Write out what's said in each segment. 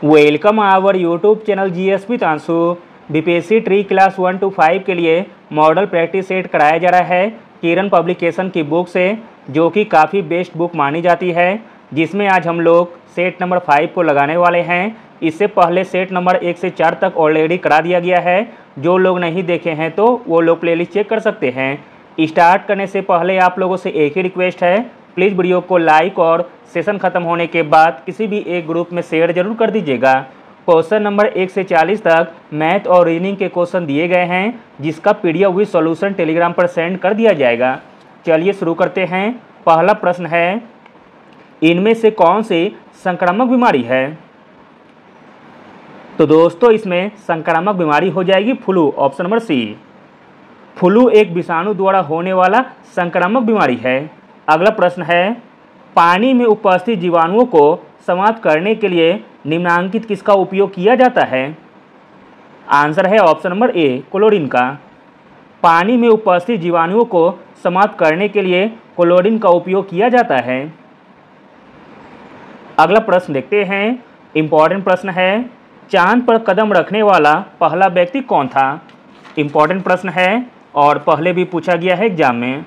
Welcome our YouTube channel GSP तांसु। BPSC TRE class 1 to 5 के लिए मॉडल प्रैक्टिस सेट कराया जा रहा है किरण पब्लिकेशन की बुक से, जो कि काफ़ी बेस्ट बुक मानी जाती है, जिसमें आज हम लोग सेट नंबर 5 को लगाने वाले हैं। इससे पहले सेट नंबर 1 से 4 तक ऑलरेडी करा दिया गया है। जो लोग नहीं देखे हैं तो वो लोग प्लेलिस्ट चेक कर सकते हैं। स्टार्ट करने से पहले आप लोगों से एक ही रिक्वेस्ट है, प्लीज़ वीडियो को लाइक और सेशन ख़त्म होने के बाद किसी भी एक ग्रुप में शेयर जरूर कर दीजिएगा। क्वेश्चन नंबर 1 से 40 तक मैथ और रीजनिंग के क्वेश्चन दिए गए हैं, जिसका पीडीएफ विद सॉल्यूशन टेलीग्राम पर सेंड कर दिया जाएगा। चलिए शुरू करते हैं। पहला प्रश्न है, इनमें से कौन सी संक्रामक बीमारी है? तो दोस्तों इसमें संक्रामक बीमारी हो जाएगी flu, option number C. Flu एक विषाणु द्वारा होने वाला संक्रामक बीमारी है। अगला प्रश्न है, पानी में उपस्थित जीवाणुओं को समाप्त करने के लिए निम्नांकित किसका उपयोग किया जाता है? आंसर है ऑप्शन नंबर ए, क्लोरीन का। पानी में उपस्थित जीवाणुओं को समाप्त करने के लिए क्लोरीन का उपयोग किया जाता है। अगला प्रश्न देखते हैं, इंपॉर्टेंट प्रश्न है, चांद पर कदम रखने वाला पहला व्यक्ति कौन था? इंपॉर्टेंट प्रश्न है और पहले भी पूछा गया है एग्जाम में।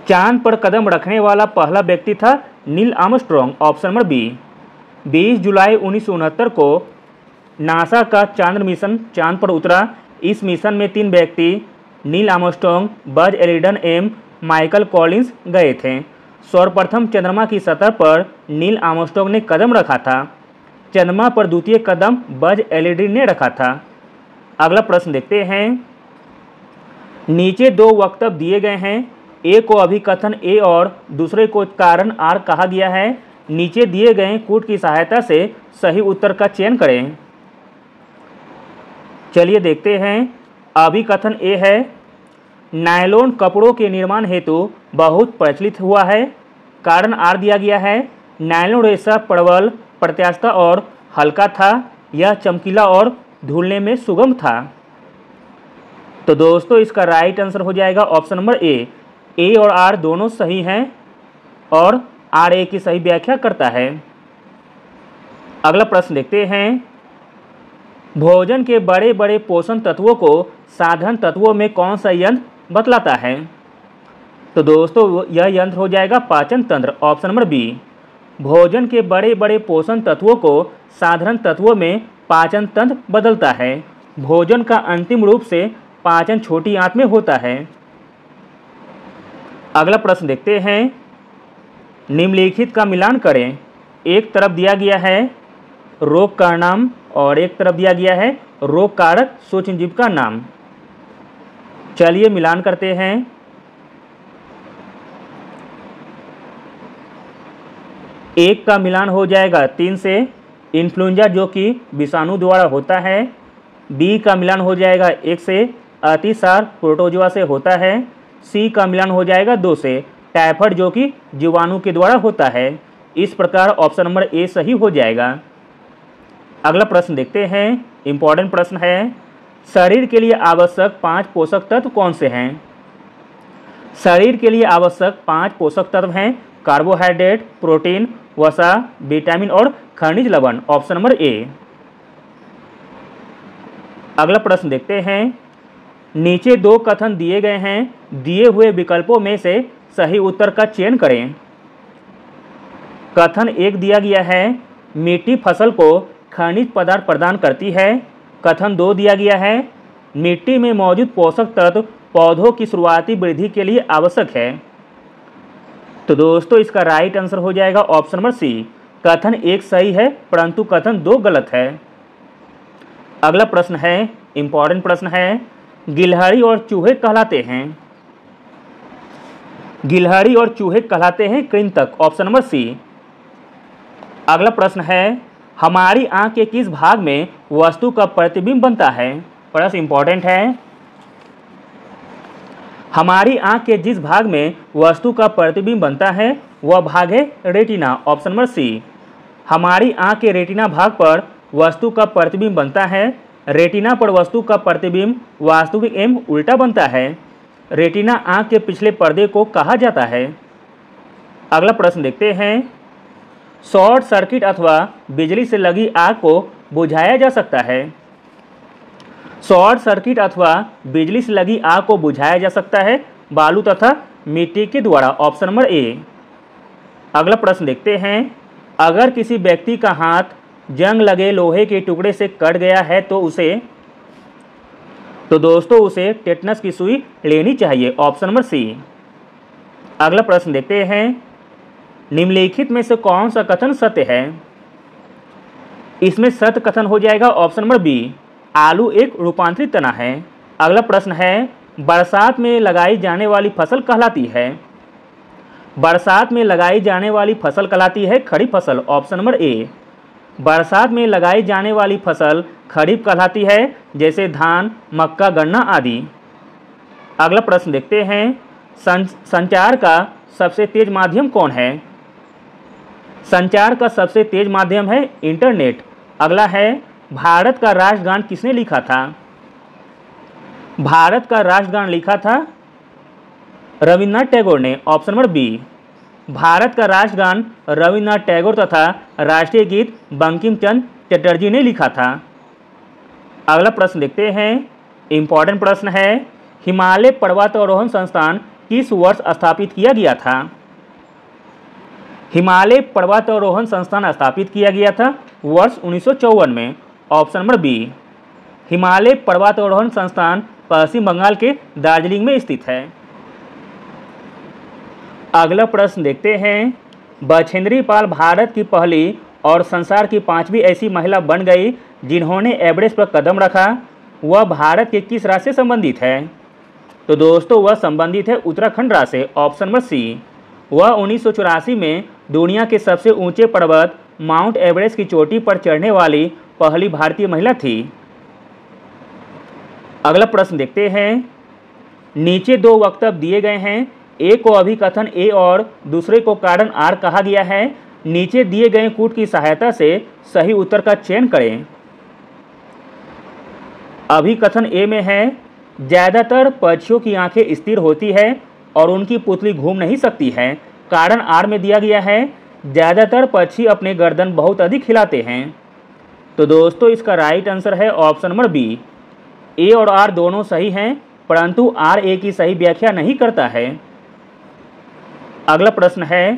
चांद पर कदम रखने वाला पहला व्यक्ति था Neil Armstrong, option number B. 20 जुलाई 1969 को नासा का चांद्र मिशन चांद पर उतरा। इस मिशन में 3 व्यक्ति नील आर्मस्ट्रॉन्ग, बज एल्ड्रिन एवं माइकल कॉलिंस गए थे। सर्वप्रथम चंद्रमा की सतह पर नील आर्मस्ट्रॉन्ग ने कदम रखा था। चंद्रमा पर द्वितीय कदम बज एल्ड्रिन ने रखा था। अगला प्रश्न देखते हैं, नीचे 2 वक्तव्य दिए गए हैं। ए को अभिकथन ए और दूसरे को कारण आर कहा गया है। नीचे दिए गए कूट की सहायता से सही उत्तर का चयन करें। चलिए देखते हैं। अभिकथन ए है, नायलॉन कपड़ों के निर्माण हेतु बहुत प्रचलित हुआ है। कारण आर दिया गया है, नायलॉन रेशा प्रबल, प्रत्यास्थ और हल्का था। यह चमकीला और धुलने में सुगम था। तो दोस्तों इसका राइट आंसर हो जाएगा ऑप्शन नंबर ए और आर दोनों सही हैं और आर ए की सही व्याख्या करता है। अगला प्रश्न देखते हैं, भोजन के बड़े बड़े पोषण तत्वों को साधारण तत्वों में कौन सा यंत्र बतलाता है? तो दोस्तों यह यंत्र हो जाएगा पाचन तंत्र, ऑप्शन नंबर बी। भोजन के बड़े बड़े पोषण तत्वों को साधारण तत्वों में पाचन तंत्र बदलता है। भोजन का अंतिम रूप से पाचन छोटी आंत में होता है। अगला प्रश्न देखते हैं, निम्नलिखित का मिलान करें। एक तरफ दिया गया है रोग का नाम और एक तरफ दिया गया है रोग कारक सूक्ष्मजीव का नाम। चलिए मिलान करते हैं। एक का मिलान हो जाएगा 3 से, इन्फ्लुएंजा जो कि विषाणु द्वारा होता है। बी का मिलान हो जाएगा 1 से, अतिसार प्रोटोजोआ से होता है। सी का मिलान हो जाएगा 2 से, टाइफाइड जो कि जीवाणु के द्वारा होता है। इस प्रकार ऑप्शन नंबर ए सही हो जाएगा। अगला प्रश्न देखते हैं, इंपॉर्टेंट प्रश्न है, शरीर के लिए आवश्यक 5 पोषक तत्व कौन से हैं? शरीर के लिए आवश्यक 5 पोषक तत्व हैं, कार्बोहाइड्रेट, प्रोटीन, वसा, विटामिन और खनिज लवण, ऑप्शन नंबर ए। अगला प्रश्न देखते हैं, नीचे 2 कथन दिए गए हैं, दिए हुए विकल्पों में से सही उत्तर का चयन करें। कथन 1 दिया गया है, मिट्टी फसल को खनिज पदार्थ प्रदान करती है। कथन 2 दिया गया है, मिट्टी में मौजूद पोषक तत्व पौधों की शुरुआती वृद्धि के लिए आवश्यक है। तो दोस्तों इसका राइट आंसर हो जाएगा ऑप्शन नंबर सी। कथन 1 सही है परंतु कथन 2 गलत है। अगला प्रश्न है, इंपॉर्टेंट प्रश्न है, गिलहरी और चूहे कहलाते हैं। गिलहरी और चूहे कहलाते हैं कृंतक, ऑप्शन नंबर सी। अगला प्रश्न है, हमारी आंख के किस भाग में वस्तु का प्रतिबिंब बनता है? प्रश्न इंपॉर्टेंट है। हमारी आंख के जिस भाग में वस्तु का प्रतिबिंब बनता है वह भाग है रेटिना, ऑप्शन नंबर सी। हमारी आंख के रेटिना भाग पर वस्तु का प्रतिबिंब बनता है। रेटिना पर वस्तु का प्रतिबिंब वास्तविक एवं उल्टा बनता है। रेटिना आंख के पिछले पर्दे को कहा जाता है। अगला प्रश्न देखते हैं, शॉर्ट सर्किट अथवा बिजली से लगी आग को बुझाया जा सकता है। शॉर्ट सर्किट अथवा बिजली से लगी आग को बुझाया जा सकता है बालू तथा मिट्टी के द्वारा। Option number A. अगला प्रश्न देखते हैं, अगर किसी व्यक्ति का हाथ जंग लगे लोहे के टुकड़े से कट गया है तो दोस्तों उसे टेटनस की सुई लेनी चाहिए। Option number C. अगला प्रश्न देखते हैं, निम्नलिखित में से कौन सा कथन सत्य है? इसमें सत्य कथन हो जाएगा ऑप्शन नंबर बी, आलू एक रूपांतरित तना है। अगला प्रश्न है, बरसात में लगाई जाने वाली फसल कहलाती है? बरसात में लगाई जाने वाली फसल कहलाती है खरीफ फसल। Option number A. बरसात में लगाई जाने वाली फसल खरीफ कहलाती है, जैसे धान, मक्का, गन्ना आदि। अगला प्रश्न देखते हैं, संचार का सबसे तेज माध्यम कौन है? संचार का सबसे तेज माध्यम है इंटरनेट। अगला है, भारत का राष्ट्रगान किसने लिखा था? भारत का राष्ट्रगान लिखा था रविन्द्रनाथ टैगोर ने। Option number B. भारत का राष्ट्रगान रविन्द्रनाथ टैगोर तथा राष्ट्रीय गीत बंकिम चंद्र चटर्जी ने लिखा था। अगला प्रश्न देखते हैं, इंपॉर्टेंट प्रश्न है, हिमालय पर्वतारोहण संस्थान किस वर्ष स्थापित किया गया था? हिमालय पर्वतारोहण संस्थान स्थापित किया गया था वर्ष 1954 में। Option number B. हिमालय पर्वतारोहण संस्थान पश्चिम बंगाल के दार्जिलिंग में स्थित है। अगला प्रश्न देखते हैं, बछेंद्री पाल भारत की पहली और संसार की 5वीं ऐसी महिला बन गई जिन्होंने एवरेस्ट पर कदम रखा। वह भारत के किस राज्य से संबंधित है? तो दोस्तों वह संबंधित है उत्तराखंड राज्य से। Option number C. वह 1984 में दुनिया के सबसे ऊंचे पर्वत माउंट एवरेस्ट की चोटी पर चढ़ने वाली पहली भारतीय महिला थी। अगला प्रश्न देखते हैं, नीचे दो वक्तव्य दिए गए हैं, एक को अभिकथन ए और दूसरे को कारण आर कहा गया है। नीचे दिए गए कूट की सहायता से सही उत्तर का चयन करें। अभिकथन ए में है, ज़्यादातर पक्षियों की आंखें स्थिर होती है और उनकी पुतली घूम नहीं सकती है। कारण आर में दिया गया है, ज़्यादातर पक्षी अपने गर्दन बहुत अधिक हिलाते हैं। तो दोस्तों इसका राइट आंसर है ऑप्शन नंबर बी। ए और आर दोनों सही हैं, परंतु आर ए की सही व्याख्या नहीं करता है। अगला प्रश्न है,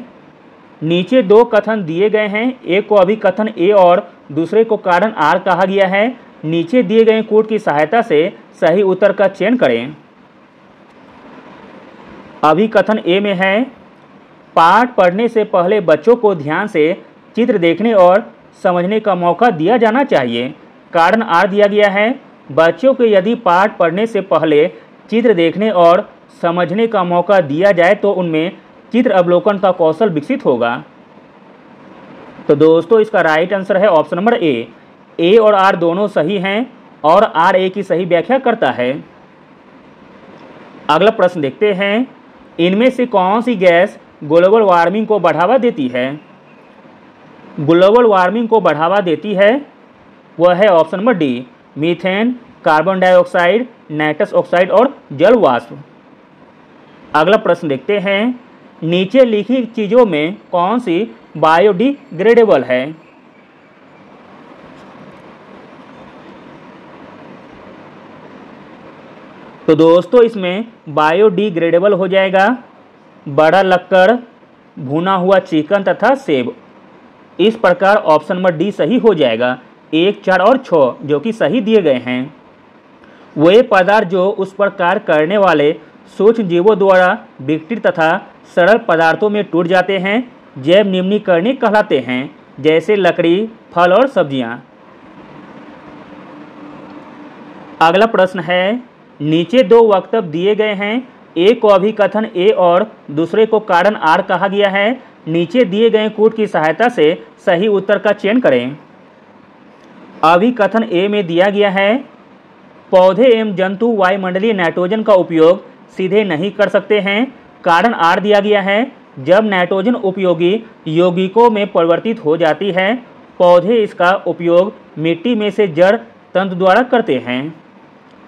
नीचे दो कथन दिए गए हैं, एक को अभिकथन ए और दूसरे को कारण आर कहा गया है। नीचे दिए गए कूट की सहायता से सही उत्तर का चयन करें। अभिकथन ए में है, पाठ पढ़ने से पहले बच्चों को ध्यान से चित्र देखने और समझने का मौका दिया जाना चाहिए। कारण आर दिया गया है, बच्चों को यदि पाठ पढ़ने से पहले चित्र देखने और समझने का मौका दिया जाए तो उनमें चित्र अवलोकन का कौशल विकसित होगा। तो दोस्तों इसका राइट आंसर है ऑप्शन नंबर ए। ए और आर दोनों सही हैं और आर ए की सही व्याख्या करता है। अगला प्रश्न देखते हैं, इनमें से कौन सी गैस ग्लोबल वार्मिंग को बढ़ावा देती है? ग्लोबल वार्मिंग को बढ़ावा देती है वह है option number D, methane, carbon dioxide, nitrous oxide और जल वाष्प। अगला प्रश्न देखते हैं, नीचे लिखी चीज़ों में कौन सी बायोडिग्रेडेबल है? तो दोस्तों इसमें बायोडिग्रेडेबल हो जाएगा बड़ा लक्कड़, भुना हुआ चिकन तथा सेब। इस प्रकार ऑप्शन नंबर डी सही हो जाएगा। 1, 4 और 6 जो कि सही दिए गए हैं। वे पदार्थ जो उस पर कार्य करने वाले सूक्ष्म जीवों द्वारा विघटित तथा सरल पदार्थों में टूट जाते हैं जैव निम्नीकरण कहलाते हैं, जैसे लकड़ी, फल और सब्जियां। अगला प्रश्न है, नीचे दो वक्तव्य दिए गए हैं, एक को अभिकथन ए और दूसरे को कारण आर कहा गया है। नीचे दिए गए कूट की सहायता से सही उत्तर का चयन करें। अभिकथन ए में दिया गया है, पौधे एवं जंतु वायुमंडलीय नाइट्रोजन का उपयोग सीधे नहीं कर सकते हैं। कारण आर दिया गया है, जब नाइट्रोजन उपयोगी यौगिकों में परिवर्तित हो जाती है पौधे इसका उपयोग मिट्टी में से जड़ तंतु द्वारा करते हैं।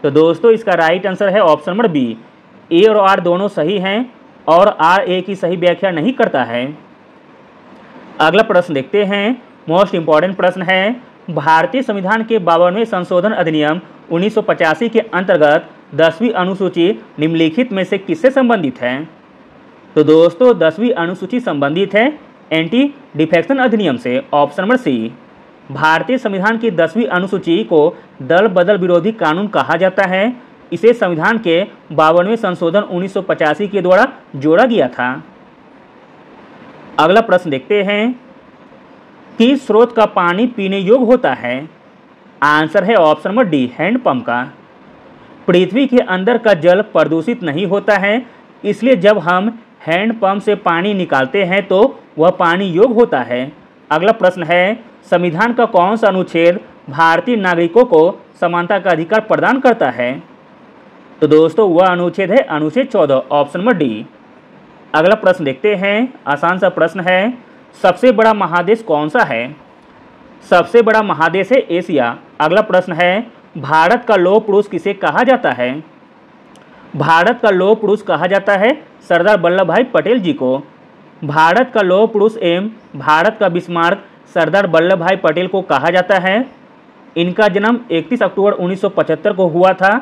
तो दोस्तों इसका राइट आंसर है ऑप्शन नंबर बी। ए और आर दोनों सही हैं और आर ए की सही व्याख्या नहीं करता है। अगला प्रश्न देखते हैं, मोस्ट इम्पॉर्टेंट प्रश्न है, भारतीय संविधान के 52वें संशोधन अधिनियम 1985 के अंतर्गत 10वीं अनुसूची निम्नलिखित में से किससे संबंधित है? तो दोस्तों 10वीं अनुसूची संबंधित है एंटी डिफेक्शन अधिनियम से, ऑप्शन नंबर सी। भारतीय संविधान की 10वीं अनुसूची को दल बदल विरोधी कानून कहा जाता है। इसे संविधान के 52वें संशोधन 1985 के द्वारा जोड़ा गया था। अगला प्रश्न देखते हैं, किस स्रोत का पानी पीने योग्य होता है? आंसर है ऑप्शन नंबर डी, हैंडपंप का। पृथ्वी के अंदर का जल प्रदूषित नहीं होता है, इसलिए जब हम हैंडपंप से पानी निकालते हैं तो वह पानी योग्य होता है। अगला प्रश्न है, संविधान का कौन सा अनुच्छेद भारतीय नागरिकों को समानता का अधिकार प्रदान करता है? तो दोस्तों वह अनुच्छेद है अनुच्छेद 14, ऑप्शन नंबर डी। अगला प्रश्न देखते हैं, आसान सा प्रश्न है, सबसे बड़ा महादेश कौन सा है? सबसे बड़ा महादेश है एशिया। अगला प्रश्न है, भारत का लौह पुरुष किसे कहा जाता है? भारत का लौह पुरुष कहा जाता है सरदार वल्लभ भाई पटेल जी को। भारत का लौह पुरुष एवं भारत का बिस्मार्क सरदार वल्लभ भाई पटेल को कहा जाता है। इनका जन्म 31 अक्टूबर 1975 को हुआ था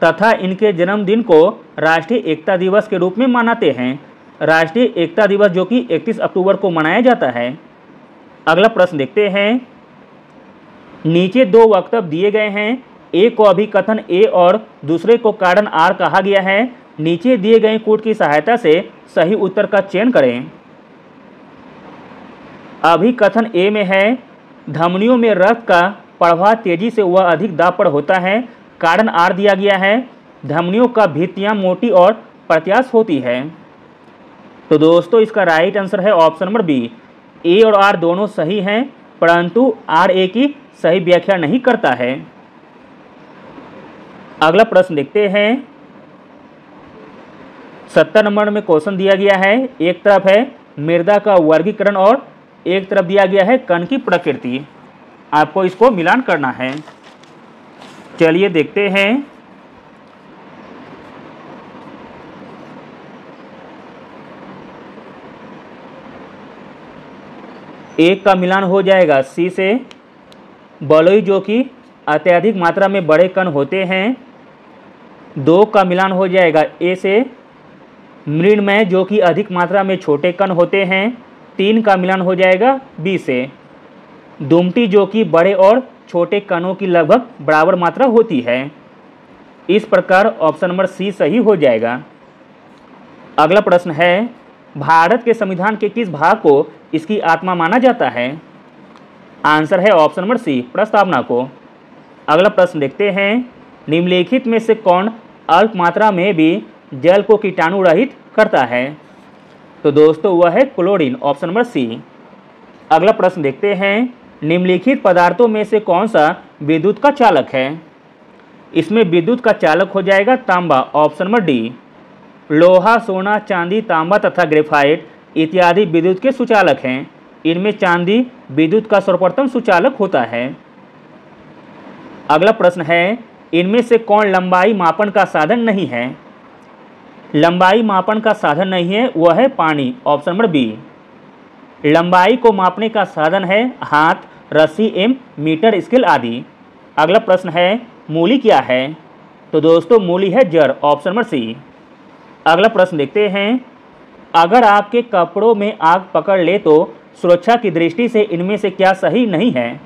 तथा इनके जन्मदिन को राष्ट्रीय एकता दिवस के रूप में मनाते हैं। राष्ट्रीय एकता दिवस जो कि 31 अक्टूबर को मनाया जाता है। अगला प्रश्न देखते हैं, नीचे दो वक्तव्य दिए गए हैं, एक को अभिकथन ए और दूसरे को कारण आर कहा गया है। नीचे दिए गए कूट की सहायता से सही उत्तर का चयन करें। अभिकथन ए में है, धमनियों में रक्त का प्रवाह तेजी से वह अधिक दाब पर होता है। कारण आर दिया गया है, धमनियों का भित्तियां मोटी और प्रत्यास्थ होती है। तो दोस्तों इसका राइट आंसर है ऑप्शन नंबर बी। ए और आर दोनों सही हैं, परंतु आर ए की सही व्याख्या नहीं करता है। अगला प्रश्न देखते हैं, 70 नंबर में क्वेश्चन दिया गया है। एक तरफ है मृदा का वर्गीकरण और एक तरफ दिया गया है कण की प्रकृति। आपको इसको मिलान करना है। चलिए देखते हैं। एक का मिलान हो जाएगा सी से, बलुई जो कि अत्यधिक मात्रा में बड़े कण होते हैं। 2 का मिलान हो जाएगा ए से, मृणमय जो कि अधिक मात्रा में छोटे कण होते हैं। 3 का मिलान हो जाएगा बी से, दुमटी जो कि बड़े और छोटे कणों की लगभग बराबर मात्रा होती है। इस प्रकार ऑप्शन नंबर सी सही हो जाएगा। अगला प्रश्न है, भारत के संविधान के किस भाग को इसकी आत्मा माना जाता है? आंसर है ऑप्शन नंबर सी, प्रस्तावना को। अगला प्रश्न देखते हैं, निम्नलिखित में से कौन अल्प मात्रा में भी जल को कीटाणु रहित करता है? तो दोस्तों वह है क्लोरीन, ऑप्शन नंबर सी। अगला प्रश्न देखते हैं, निम्नलिखित पदार्थों में से कौन सा विद्युत का चालक है? इसमें विद्युत का चालक हो जाएगा तांबा, ऑप्शन नंबर डी। लोहा, सोना, चांदी, तांबा तथा ग्रेफाइट इत्यादि विद्युत के सुचालक हैं। इनमें चांदी विद्युत का सर्वप्रथम सुचालक होता है। अगला प्रश्न है, इनमें से कौन लंबाई मापन का साधन नहीं है? लंबाई मापन का साधन नहीं है, वह है पानी, ऑप्शन नंबर बी। लंबाई को मापने का साधन है हाथ, रस्सी एवं मीटर स्केल आदि। अगला प्रश्न है, मूली क्या है? तो दोस्तों मूली है जड़, ऑप्शन नंबर सी। अगला प्रश्न देखते हैं, अगर आपके कपड़ों में आग पकड़ ले तो सुरक्षा की दृष्टि से इनमें से क्या सही नहीं है?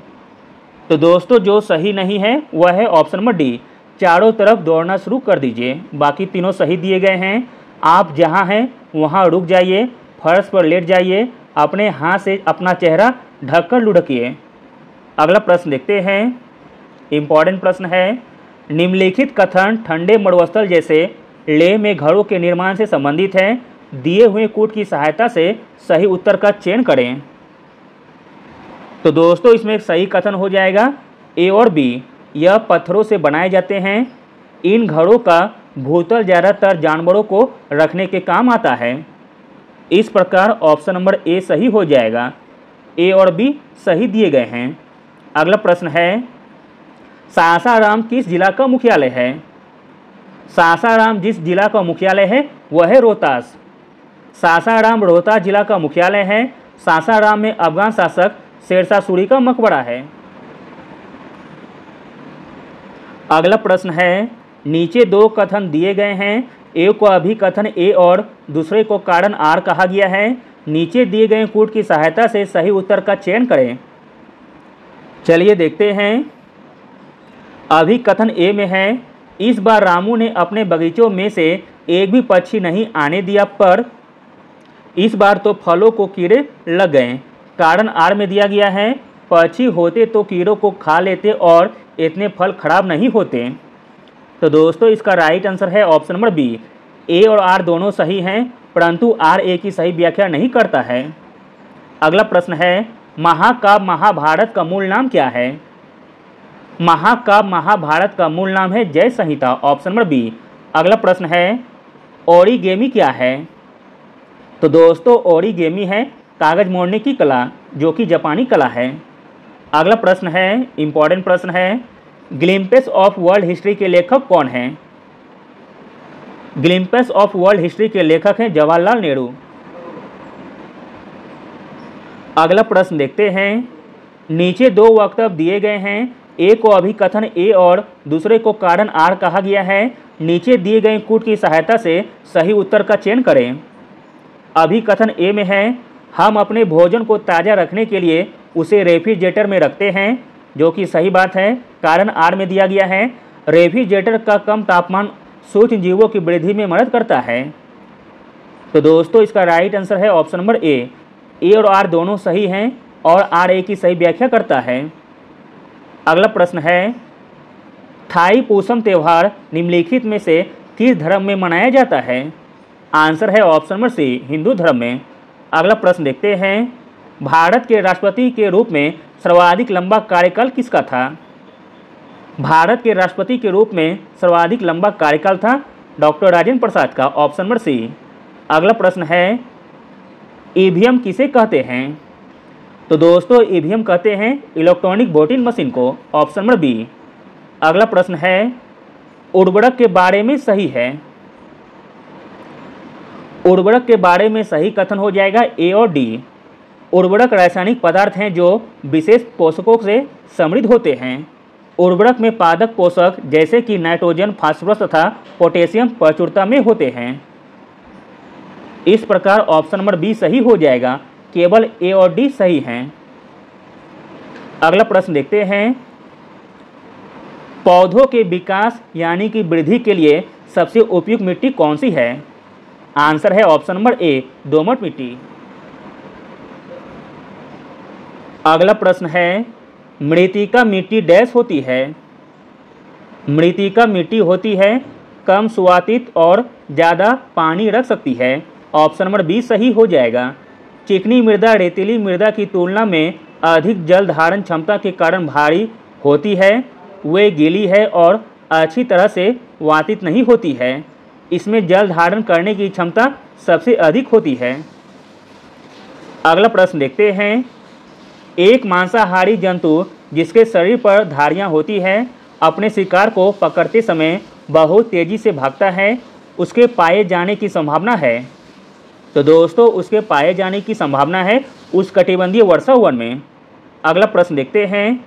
तो दोस्तों जो सही नहीं है वह है ऑप्शन नंबर डी, चारों तरफ दौड़ना शुरू कर दीजिए। बाकी तीनों सही दिए गए हैं। आप जहां हैं वहां रुक जाइए, फर्श पर लेट जाइए, अपने हाथ से अपना चेहरा ढककर लुढ़किए। अगला प्रश्न देखते हैं, इम्पॉर्टेंट प्रश्न है, निम्नलिखित कथन ठंडे मरुस्थल जैसे लेह में घरों के निर्माण से संबंधित है। दिए हुए कूट की सहायता से सही उत्तर का चयन करें। तो दोस्तों इसमें एक सही कथन हो जाएगा ए और बी। यह पत्थरों से बनाए जाते हैं। इन घरों का भूतल ज़्यादातर जानवरों को रखने के काम आता है। इस प्रकार ऑप्शन नंबर ए सही हो जाएगा। ए और बी सही दिए गए हैं। अगला प्रश्न है, सासाराम किस जिला का मुख्यालय है? सासाराम जिस जिला का मुख्यालय है वह है रोहतास। सासाराम रोहतास जिला का मुख्यालय है। सासाराम में अफगान शासक शेरशाह सूरी का मकबरा है। अगला प्रश्न है, नीचे दो कथन दिए गए हैं, एक को अभिकथन ए और दूसरे को कारण आर कहा गया है। नीचे दिए गए कूट की सहायता से सही उत्तर का चयन करें। चलिए देखते हैं। अभिकथन ए में है, इस बार रामू ने अपने बगीचों में से एक भी पक्षी नहीं आने दिया, पर इस बार तो फलों को कीड़े लग गए। कारण आर में दिया गया है, पक्षी होते तो कीड़ों को खा लेते और इतने फल खराब नहीं होते। तो दोस्तों इसका राइट आंसर है ऑप्शन नंबर बी। ए और आर दोनों सही हैं, परंतु आर ए की सही व्याख्या नहीं करता है। अगला प्रश्न है, महाकाव्य महाभारत का मूल नाम क्या है? महाकाव्य महाभारत का मूल नाम है जय संहिता, ऑप्शन नंबर बी। अगला प्रश्न है, ओरिगेमी क्या है? तो दोस्तों ओरिगेमी है कागज मोड़ने की कला, जो कि जापानी कला है। अगला प्रश्न है, इंपॉर्टेंट प्रश्न है, ग्लिम्पस ऑफ वर्ल्ड हिस्ट्री के लेखक कौन हैं? ग्लिम्पस ऑफ वर्ल्ड हिस्ट्री के लेखक हैं जवाहरलाल नेहरू। अगला प्रश्न देखते हैं। नीचे दो वक्तव्य दिए गए हैं, एक को अभिकथन ए और दूसरे को कारण आर कहा गया है। नीचे दिए गए कूट की सहायता से सही उत्तर का चयन करें। अभिकथन ए में है, हम अपने भोजन को ताज़ा रखने के लिए उसे रेफ्रिजरेटर में रखते हैं, जो कि सही बात है। कारण आर में दिया गया है, रेफ्रिजरेटर का कम तापमान सूक्ष्म जीवों की वृद्धि में मदद करता है। तो दोस्तों इसका राइट आंसर है ऑप्शन नंबर ए। ए और आर दोनों सही हैं और आर ए की सही व्याख्या करता है। अगला प्रश्न है, थाई पूसम त्यौहार निम्नलिखित में से किस धर्म में मनाया जाता है? आंसर है ऑप्शन नंबर सी, हिंदू धर्म में। अगला प्रश्न देखते हैं। भारत के राष्ट्रपति के रूप में सर्वाधिक लंबा कार्यकाल किसका था? भारत के राष्ट्रपति के रूप में सर्वाधिक लंबा कार्यकाल था डॉक्टर राजेंद्र प्रसाद का, ऑप्शन नंबर सी। अगला प्रश्न है, ईवीएम किसे कहते हैं? तो दोस्तों ईवीएम कहते हैं इलेक्ट्रॉनिक वोटिंग मशीन को, ऑप्शन नंबर बी। अगला प्रश्न है, उर्वरक के बारे में सही है। उर्वरक के बारे में सही कथन हो जाएगा ए और डी। उर्वरक रासायनिक पदार्थ हैं जो विशेष पोषकों से समृद्ध होते हैं। उर्वरक में पादप पोषक जैसे कि नाइट्रोजन, फास्फोरस तथा पोटेशियम प्रचुरता में होते हैं। इस प्रकार ऑप्शन नंबर बी सही हो जाएगा, केवल ए और डी सही हैं। अगला प्रश्न देखते हैं। पौधों के विकास यानी कि वृद्धि के लिए सबसे उपयुक्त मिट्टी कौन सी है? आंसर है ऑप्शन नंबर ए, दोमट मिट्टी। अगला प्रश्न है, मृत्तिका मिट्टी डैश होती है? मृत्तिका मिट्टी होती है कम सुवातित और ज़्यादा पानी रख सकती है, ऑप्शन नंबर बी सही हो जाएगा। चिकनी मृदा रेतीली मृदा की तुलना में अधिक जल धारण क्षमता के कारण भारी होती है। वे गीली है और अच्छी तरह से वातित नहीं होती है। इसमें जल धारण करने की क्षमता सबसे अधिक होती है। अगला प्रश्न देखते हैं। एक मांसाहारी जंतु जिसके शरीर पर धारियां होती है अपने शिकार को पकड़ते समय बहुत तेजी से भागता है, उसके पाए जाने की संभावना है। तो दोस्तों उसके पाए जाने की संभावना है उष्णकटिबंधीय वर्षा वन में। अगला प्रश्न देखते हैं।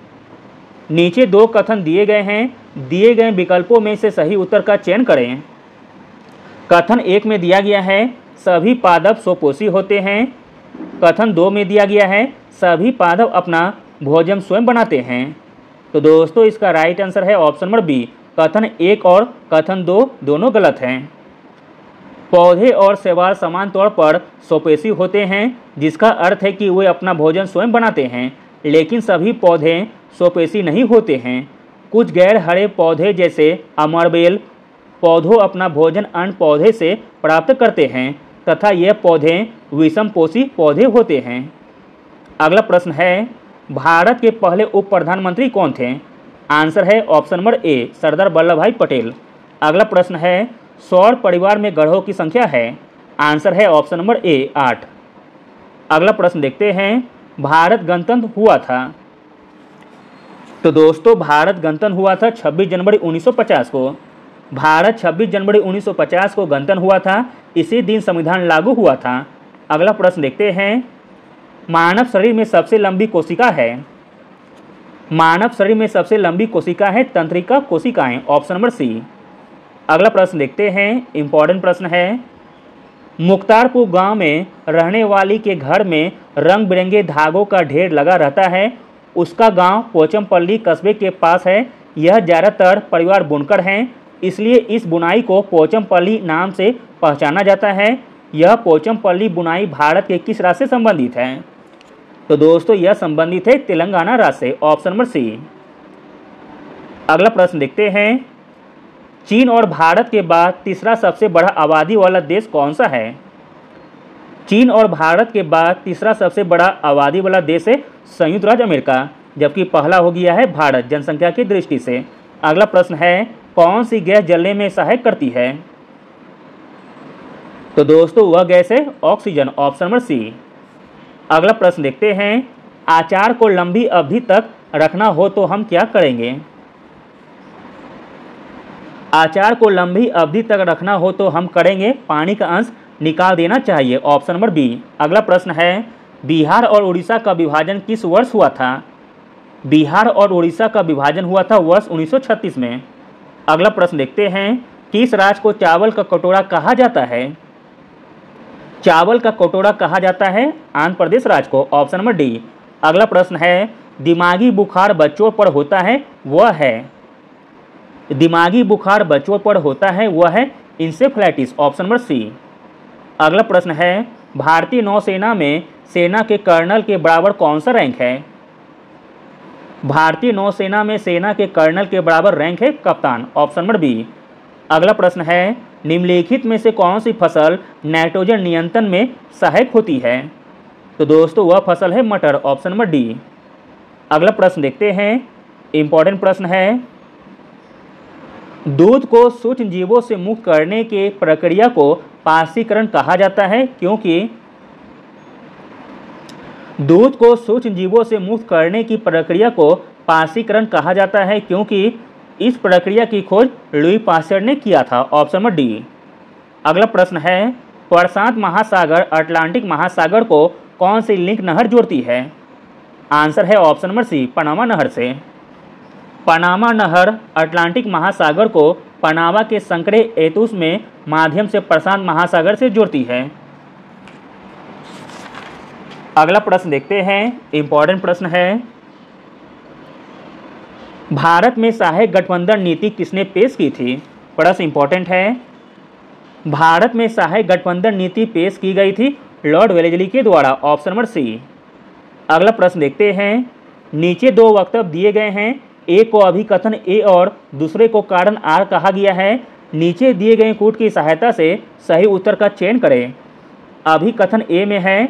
नीचे दो कथन दिए गए हैं, दिए गए विकल्पों में से सही उत्तर का चयन करें। कथन एक में दिया गया है सभी पादप स्वपोषी होते हैं। कथन दो में दिया गया है सभी पादप अपना भोजन स्वयं बनाते हैं। तो दोस्तों इसका राइट आंसर है ऑप्शन नंबर बी। कथन एक और कथन दो दोनों गलत हैं। पौधे और शैवाल समान तौर पर स्वपोषी होते हैं, जिसका अर्थ है कि वे अपना भोजन स्वयं बनाते हैं, लेकिन सभी पौधे स्वपोषी नहीं होते हैं। कुछ गैर हरे पौधे जैसे अमरबेल पौधों अपना भोजन अन्य पौधे से प्राप्त करते हैं तथा यह पौधे विषमपोषी पौधे होते हैं। अगला प्रश्न है भारत के पहले उप प्रधानमंत्री कौन थे? आंसर है option number A Sardar Vallabh भाई पटेल। अगला प्रश्न है सौर परिवार में ग्रहों की संख्या है? आंसर है ऑप्शन नंबर ए 8। अगला प्रश्न देखते हैं भारत गणतंत्र हुआ था? तो दोस्तों भारत गणतंत्र हुआ था 26 जनवरी 1950 को। भारत 26 जनवरी 1950 को गणतंत्र हुआ था। इसी दिन संविधान लागू हुआ था। अगला प्रश्न देखते हैं मानव शरीर में सबसे लंबी कोशिका है? मानव शरीर में सबसे लंबी कोशिका है तंत्रिका कोशिकाएं, ऑप्शन नंबर सी। अगला प्रश्न देखते हैं, इंपॉर्टेंट प्रश्न है। मुख्तारपुर गांव में रहने वाली के घर में रंग बिरंगे धागों का ढेर लगा रहता है। उसका गांव पोचमपल्ली कस्बे के पास है। यह ज़्यादातर परिवार बुनकर हैं, इसलिए इस बुनाई को पोचमपल्ली नाम से पहचाना जाता है। यह पोचमपल्ली बुनाई भारत के किस राज्य से संबंधित है? तो दोस्तों यह संबंधित है तेलंगाना राज्य से, ऑप्शन नंबर सी। अगला प्रश्न देखते हैं, चीन और भारत के बाद तीसरा सबसे बड़ा आबादी वाला देश कौन सा है? चीन और भारत के बाद तीसरा सबसे बड़ा आबादी वाला देश है संयुक्त राज्य अमेरिका, जबकि पहला हो गया है भारत जनसंख्या की दृष्टि से। अगला प्रश्न है, कौन सी गैस जलने में सहायक करती है? तो दोस्तों वह गैस है ऑक्सीजन, ऑप्शन नंबर सी। अगला प्रश्न देखते हैं, अचार को लंबी अवधि तक रखना हो तो हम क्या करेंगे? अचार को लंबी अवधि तक रखना हो तो हम करेंगे पानी का अंश निकाल देना चाहिए, ऑप्शन नंबर बी। अगला प्रश्न है, बिहार और उड़ीसा का विभाजन किस वर्ष हुआ था? बिहार और उड़ीसा का विभाजन हुआ था वर्ष 1936 में। अगला प्रश्न देखते हैं, किस राज्य को चावल का कटोरा कहा जाता है? चावल का कटोरा कहा जाता है आंध्र प्रदेश राज्य को, ऑप्शन नंबर डी। अगला प्रश्न है, दिमागी बुखार बच्चों पर होता है वह है? दिमागी बुखार बच्चों पर होता है वह है इंसेफ्लाइटिस, ऑप्शन नंबर सी। अगला प्रश्न है, भारतीय नौसेना में सेना के कर्नल के बराबर कौन सा रैंक है? भारतीय नौसेना में सेना के कर्नल के बराबर रैंक है कप्तान, ऑप्शन नंबर बी। अगला प्रश्न है, निम्नलिखित में से कौन सी फसल नाइट्रोजन नियंत्रण में सहायक होती है? तो दोस्तों वह फसल है मटर, ऑप्शन नंबर डी। अगला प्रश्न देखते हैं, इंपॉर्टेंट प्रश्न है, दूध को सूक्ष्म जीवों से मुक्त करने के प्रक्रिया को पारसीकरण कहा जाता है क्योंकि दूध को सूक्ष्म जीवों से मुक्त करने की प्रक्रिया को पारसीकरण कहा जाता है क्योंकि इस प्रक्रिया की खोज लुई पास्चर ने किया था, ऑप्शन नंबर डी। अगला प्रश्न है, प्रशांत महासागर अटलांटिक महासागर को कौन सी लिंक नहर जोड़ती है? आंसर है ऑप्शन नंबर सी, पनामा नहर से। पनामा नहर अटलांटिक महासागर को पनामा के संकरे एतुस में माध्यम से प्रशांत महासागर से जोड़ती है। अगला प्रश्न देखते हैं, इंपॉर्टेंट प्रश्न है, भारत में सहायक गठबंधन नीति किसने पेश की थी? प्रश्न इंपॉर्टेंट है, भारत में सहायक गठबंधन नीति पेश की गई थी लॉर्ड वेलेस्ली के द्वारा, ऑप्शन नंबर सी। अगला प्रश्न देखते हैं, नीचे दो वक्तव्य दिए गए हैं, एक को अभिकथन ए और दूसरे को कारण आर कहा गया है। नीचे दिए गए कूट की सहायता से सही उत्तर का चयन करें। अभिकथन ए में है,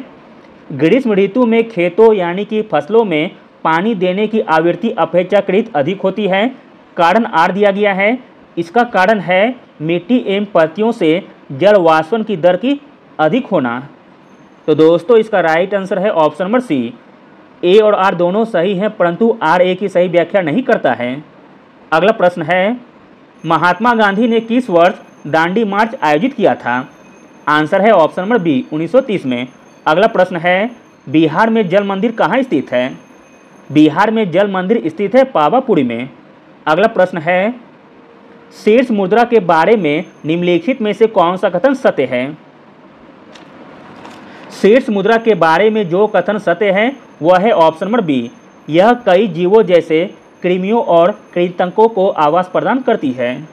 ग्रीष्म ऋतु में खेतों यानी कि फसलों में पानी देने की आवृत्ति अपेक्षाकृत अधिक होती है। कारण आर दिया गया है, इसका कारण है मिट्टी एवं पत्तियों से जल वाष्पन की दर की अधिक होना। तो दोस्तों इसका राइट आंसर है ऑप्शन नंबर सी। ए और आर दोनों सही हैं, परंतु आर ए की सही व्याख्या नहीं करता है। अगला प्रश्न है, महात्मा गांधी ने किस वर्ष दांडी मार्च आयोजित किया था? आंसर है ऑप्शन नंबर बी, 1930 में। अगला प्रश्न है, बिहार में जल मंदिर कहाँ स्थित है? बिहार में जल मंदिर स्थित है पावापुरी में। अगला प्रश्न है, शीर्ष मुद्रा के बारे में निम्नलिखित में से कौन सा कथन सत्य है? शीर्ष मुद्रा के बारे में जो कथन सत्य है वह है ऑप्शन नंबर बी। यह कई जीवों जैसे कृमियों और कृंतकों को आवास प्रदान करती है।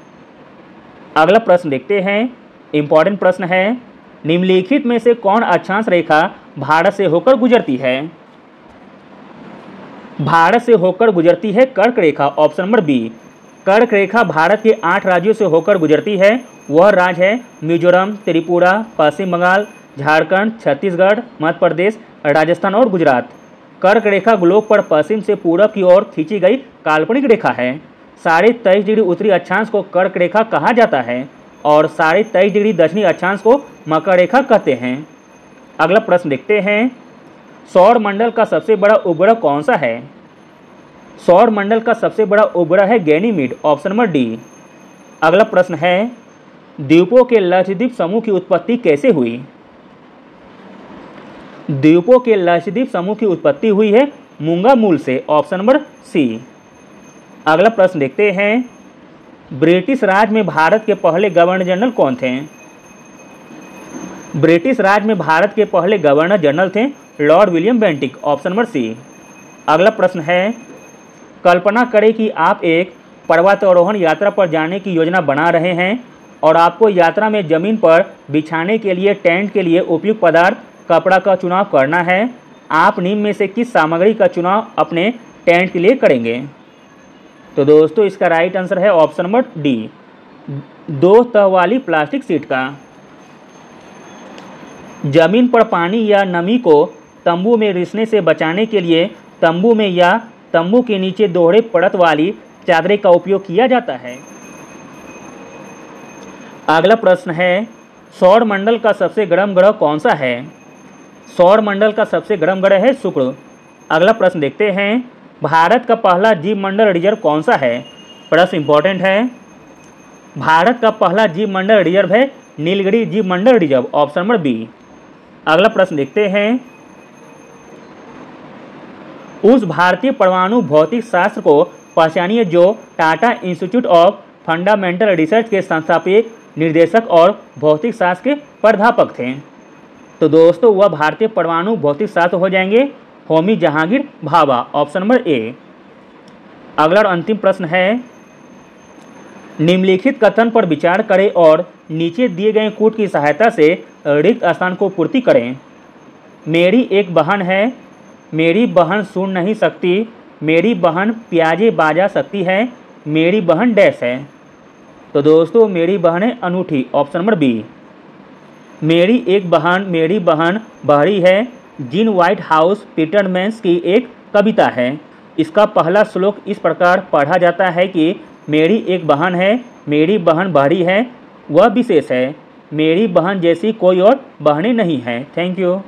अगला प्रश्न देखते हैं, इंपॉर्टेंट प्रश्न है, निम्नलिखित में से कौन अक्षांश रेखा भारत से होकर गुजरती है? भारत से होकर गुजरती है कर्क रेखा, ऑप्शन नंबर बी। कर्क रेखा भारत के 8 राज्यों से होकर गुजरती है। वह राज्य है मिजोरम, त्रिपुरा, पश्चिम बंगाल, झारखंड, छत्तीसगढ़, मध्य प्रदेश, राजस्थान और गुजरात। कर्क रेखा ग्लोब पर पश्चिम से पूरब की ओर खींची गई काल्पनिक रेखा है। 23.5 डिग्री उत्तरी अक्षांश को कर्क रेखा कहा जाता है और 23.5 डिग्री दक्षिणी अक्षांश को मकर रेखा कहते हैं। अगला प्रश्न देखते हैं, सौर मंडल का सबसे बड़ा उपग्रह कौन सा है? सौर मंडल का सबसे बड़ा उपग्रह है गैनीमीड, ऑप्शन नंबर डी। अगला प्रश्न है, द्वीपों के लक्षद्वीप समूह की उत्पत्ति कैसे हुई? द्वीपों के लक्षद्वीप समूह की उत्पत्ति हुई है मूंगा मूल से, ऑप्शन नंबर सी। अगला प्रश्न देखते हैं, ब्रिटिश राज में भारत के पहले गवर्नर जनरल कौन थे? ब्रिटिश राज में भारत के पहले गवर्नर जनरल थे Lord William Bentinck, option number C. अगला प्रश्न है, कल्पना करें कि आप एक पर्वतारोहण यात्रा पर जाने की योजना बना रहे हैं और आपको यात्रा में ज़मीन पर बिछाने के लिए टेंट के लिए उपयुक्त पदार्थ कपड़ा का चुनाव करना है। आप निम्न में से किस सामग्री का चुनाव अपने टेंट के लिए करेंगे? तो दोस्तों इसका राइट आंसर है ऑप्शन नंबर डी, 2 तह वाली प्लास्टिक शीट का। जमीन पर पानी या नमी को तंबू में रिसने से बचाने के लिए तंबू में या तंबू के नीचे दोहरे परत वाली चादरें का उपयोग किया जाता है। अगला प्रश्न है, सौर मंडल का सबसे गर्म ग्रह कौन सा है? सौर मंडल का सबसे गर्म ग्रह है शुक्र। अगला प्रश्न देखते हैं, भारत का पहला जीव मंडल रिजर्व कौन सा है? प्रश्न इंपॉर्टेंट है। भारत का पहला जीव मंडल रिजर्व है नीलगिरी जीव मंडल रिजर्व, ऑप्शन नंबर बी। अगला प्रश्न देखते हैं, उस भारतीय परमाणु भौतिक शास्त्र को पहचानिए जो Tata institute of fundamental research के संस्थापक, निर्देशक और भौतिक शास्त्र के प्राध्यापक थे। तो दोस्तों वह भारतीय परमाणु भौतिक शास्त्र हो जाएंगे Homi Jahangir Bhabha, option number A. अगला और अंतिम प्रश्न है, निम्नलिखित कथन पर विचार करें और नीचे दिए गए कूट की सहायता से रिक्त स्थान को पूर्ति करें। मेरी एक बहन है, मेरी बहन सुन नहीं सकती, मेरी बहन प्याजे बाजा सकती है, मेरी बहन डैश है। तो दोस्तों मेरी बहन है अनूठी, ऑप्शन नंबर बी। मेरी बहन बहरी है जीन व्हाइट हाउस पीटरमैन्स की एक कविता है। इसका पहला श्लोक इस प्रकार पढ़ा जाता है कि मेरी एक बहन है, मेरी बहन बहरी है, वह विशेष है, मेरी बहन जैसी कोई और बहनें नहीं हैं। Thank you.